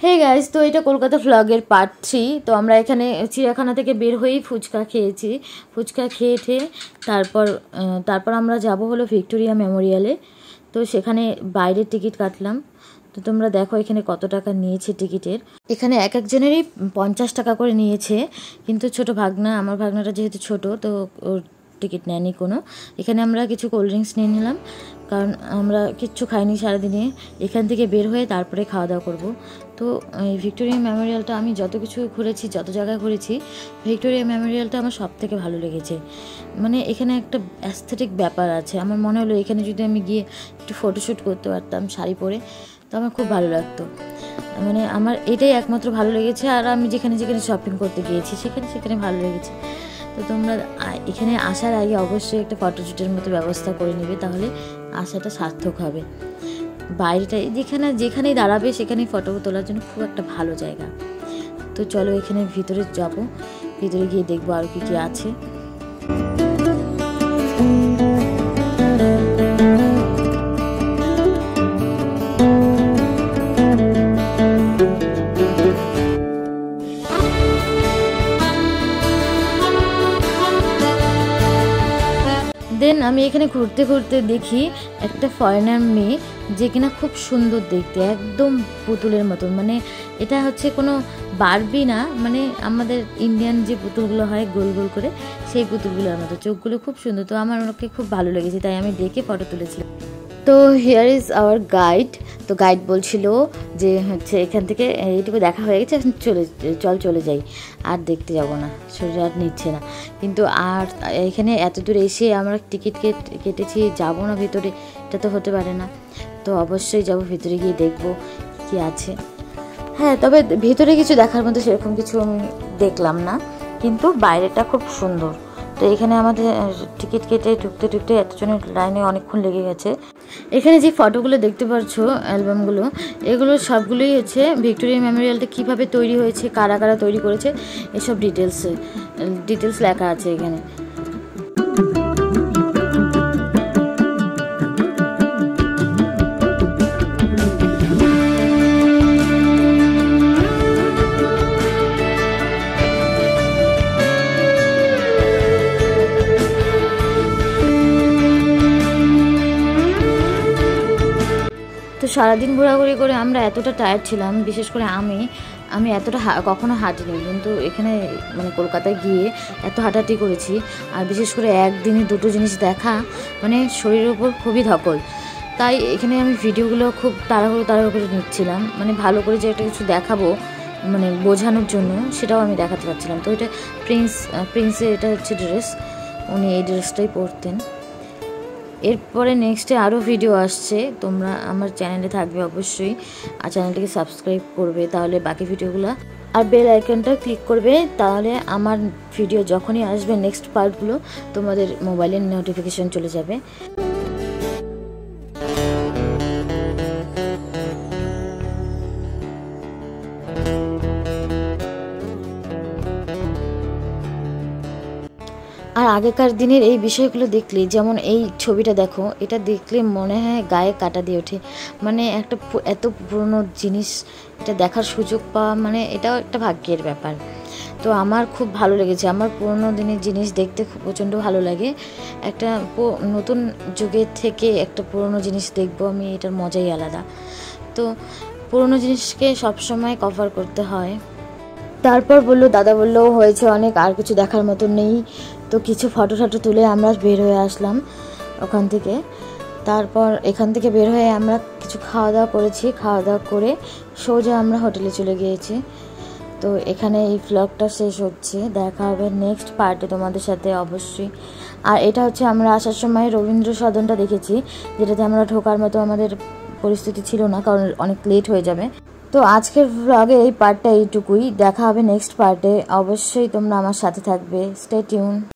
Hey guys, তো এটা Kolkata ভ্লগের part 3। তো আমরা এখানে চিড়িয়াখানা থেকে বের হয়েই ফুচকা খেয়েছি। ফুচকা খেয়ে তারপর আমরা যাব হলো ভিক্টোরিয়া মেমোরিয়ালে। তো সেখানে বাইরের টিকিট কাটলাম। তো তোমরা দেখো এখানে কত টাকা নিয়েছে টিকিটের। এখানে এক একজনেরই 50 টাকা করে নিয়েছে, কিন্তু আমার ভাগনাটা যেহেতু ছোট, তো ওর টিকিট নেয়নি কোনো। এখানে আমরা কিছু কোল্ড ড্রিঙ্কস নিয়ে নিলাম, কারণ আমরা কিচ্ছু খাইনি সারাদিনে। এখান থেকে বের হয়ে তারপরে খাওয়া দাওয়া করবো। তো এই ভিক্টোরিয়া মেমোরিয়ালটা আমি যত কিছু ঘুরেছি, যত জায়গায় ঘুরেছি, ভিক্টোরিয়া মেমোরিয়ালটা আমার সব থেকে ভালো লেগেছে। মানে এখানে একটা অ্যাস্থেটিক ব্যাপার আছে। আমার মনে হলো এখানে যদি আমি গিয়ে একটু ফটোশ্যুট করতে পারতাম শাড়ি পরে, তো আমার খুব ভালো লাগতো। মানে আমার এটাই একমাত্র ভালো লেগেছে। আর আমি যেখানে যেখানে শপিং করতে গিয়েছি সেখানে ভালো লেগেছে। তো তোমরা এখানে আসার আগে অবশ্যই একটা ফটোশ্যুটের মতো ব্যবস্থা করে নেবে, তাহলে আসাটা সার্থক হবে। বাইরেটাই যেখানেই দাঁড়াবে সেখানেই ফটো তোলার জন্য খুব একটা ভালো জায়গা। তো চলো এখানে ভিতরে যাব, ভিতরে গিয়ে দেখবো আর কি কি আছে। দেন আমি এখানে ঘুরতে ঘুরতে দেখি একটা ফরেনার মেয়ে, যে কিনা খুব সুন্দর দেখতে, একদম পুতুলের মতন। মানে এটা হচ্ছে কোনো বারবি না, মানে আমাদের ইন্ডিয়ান যে পুতুলগুলো হয় গোল গোল করে, সেই পুতুলগুলোর মতো। চোখগুলো খুব সুন্দর। তো আমার ওকে খুব ভালো লেগেছে, তাই আমি দেখে ফটো তুলেছিলাম। তো হিয়ার ইজ আওয়ার গাইড। তো গাইড বলছিল যে হচ্ছে এখান থেকে এইটুকু দেখা হয়ে গেছে, এখন চলে যাই, আর দেখতে যাব না, শরীর আর নিচ্ছে না। কিন্তু আর এখানে এত দূর এসে আমরা টিকিট কেটেছি, যাব না ভিতরে, এটা তো হতে পারে না। তো অবশ্যই যাব, ভিতরে গিয়ে দেখবো কি আছে। হ্যাঁ, তবে ভিতরে কিছু দেখার মতো সেরকম কিছু আমি দেখলাম না, কিন্তু বাইরেটা খুব সুন্দর। তো এখানে আমাদের টিকিট কেটে ঢুকতে এতজনের লাইনে অনেকক্ষণ লেগে গেছে। এখানে যে ফটোগুলো দেখতে পাচ্ছ, অ্যালবামগুলো, এগুলো সবগুলোই হচ্ছে ভিক্টোরিয়া মেমোরিয়ালটা কীভাবে তৈরি হয়েছে, কারা কারা তৈরি করেছে, এসব ডিটেলস লেখা আছে এখানে। তো সারাদিন ঘোরাঘুরি করে আমরা এতটা টায়ার্ড ছিলাম, বিশেষ করে আমি এতটা কখনো হাঁটিনি, কিন্তু এখানে মানে কলকাতায় গিয়ে এত হাঁটাহাঁটি করেছি। আর বিশেষ করে একদিনে দুটো জিনিস দেখা মানে শরীরের উপর খুবই ধকল। তাই এখানে আমি ভিডিওগুলো খুব তাড়াহুড়ো করে নিচ্ছিলাম, মানে ভালো করে যে একটা কিছু দেখাবো, মানে বোঝানোর জন্য, সেটাও আমি দেখাতে পারছিলাম। তো এটা প্রিন্সের এটা হচ্ছে ড্রেস, উনি এই ড্রেসটাই পরতেন। এরপরে নেক্সটে আরও ভিডিও আসছে, তোমরা আমার চ্যানেলে থাকবে অবশ্যই, আর চ্যানেলটিকে সাবস্ক্রাইব করবে, তাহলে বাকি ভিডিওগুলো, আর বেল আইকনটা ক্লিক করবে, তাহলে আমার ভিডিও যখনই আসবে নেক্সট পার্টগুলো তোমাদের মোবাইলের নোটিফিকেশন চলে যাবে। আর আগেকার দিনের এই বিষয়গুলো দেখলে, যেমন এই ছবিটা দেখো, এটা দেখলে মনে হয় গায়ে কাঁটা দিয়ে ওঠে। মানে এত পুরনো জিনিস এটা দেখার সুযোগ পাওয়া, মানে এটাও একটা ভাগ্যের ব্যাপার। তো আমার খুব ভালো লেগেছে, আমার পুরনো দিনের জিনিস দেখতে খুব প্রচণ্ড ভালো লাগে। একটা নতুন যুগের থেকে একটা পুরনো জিনিস দেখবো আমি, এটার মজাই আলাদা। তো পুরনো জিনিসকে সবসময় কভার করতে হয়। তারপর দাদা বললো হয়েছে অনেক, আর কিছু দেখার মতো নেই। তো কিছু ফটো তুলে আমরা বের হয়ে আসলাম ওখান থেকে। তারপর এখান থেকে বের হয়ে আমরা কিছু খাওয়া দাওয়া করেছি, খাওয়া দাওয়া করে সোজা আমরা হোটেলে চলে গিয়েছি। তো এখানে এই ভ্লগটা শেষ হচ্ছে, দেখা হবে নেক্সট পার্টে তোমাদের সাথে অবশ্যই। আর এটা হচ্ছে আমরা আসার সময় রবীন্দ্র সদনটা দেখেছি, যেটাতে আমরা ঢোকার মতো আমাদের পরিস্থিতি ছিল না, কারণ অনেক লেট হয়ে যাবে। তো আজকের ভ্লগে এই পার্টটা এইটুকুই, দেখা হবে নেক্সট পার্টে। অবশ্যই তোমরা আমার সাথে থাকবে, স্টে টিউন।